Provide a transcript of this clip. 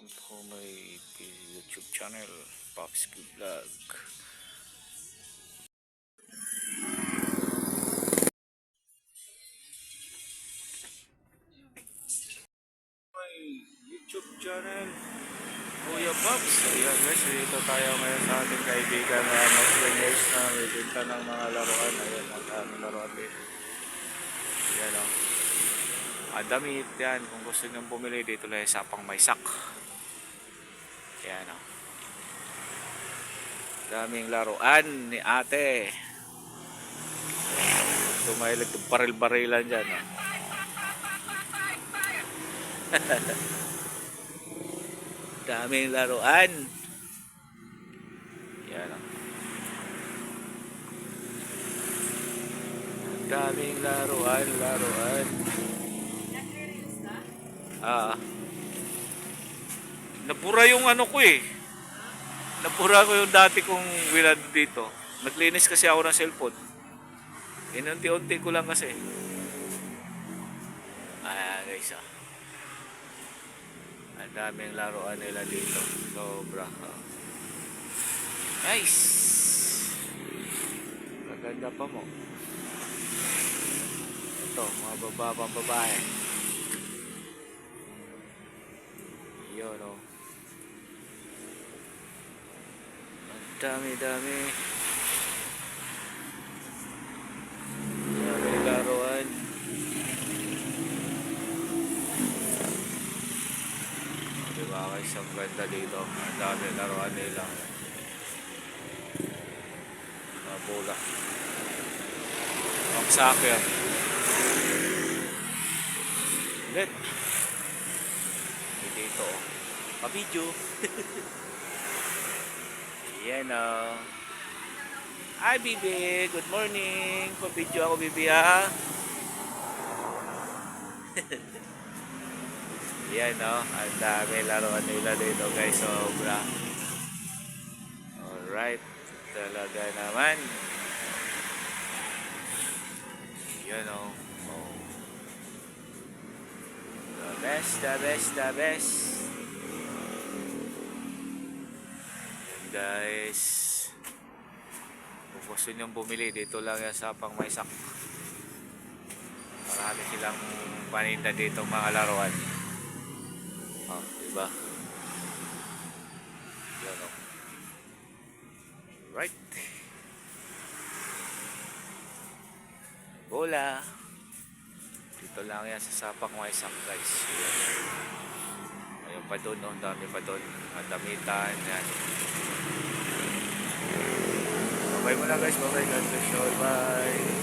welcome to my YouTube channel, Pops Vlog. My YouTube channel, Kuya Pops. Ayan guys, dito tayo ngayon sa ating kaibigan na Muslimers na may binta ng mga laruan. Ayan, ang daming laruan din. Ayan o. Damit yan, kung gusto nyo bumili dito lang sa Pangmaysak. Ayan o. Daming laruan ni ate. Tumahilig ng baril-barilan dyan o. Daming laruan. Yan o. Daming laruan. Nabura yung ano ko eh. Nabura ko yung dati kong wilad dito. Naglinis kasi ako ng cellphone. Inunti-unti ko lang kasi. Ayan guys ah. Ang daming laruan nila dito. Sobra. Nice. Maganda pa mo. Ito, mga bababang babae. Yun o. Ang dami-dami. Daming laruan. Diba guys, ang ganda dito. Ang dami laruan nila. Mga bola. Ang soccer. Ulit. Dito oh. Pa-video. Yan o. Hi Bibi. Good morning. Pa-video ako Bibi ha. Yan o. Ang dami laruan nila dito guys. Sobra. Alright. Talaga naman. Yan o. The best. Yan guys. Kung gusto nyo bumili, dito lang yan sa Pangmaysak. Marami silang paninda dito mga laruan. Oh, diba? Yan o. Right. Bola. Dito lang yan sa Pangmaysak guys. Ayun pa doon, no? Dami pa doon. Madamitan yan. Bye muna guys. Bye. God bless you. Bye.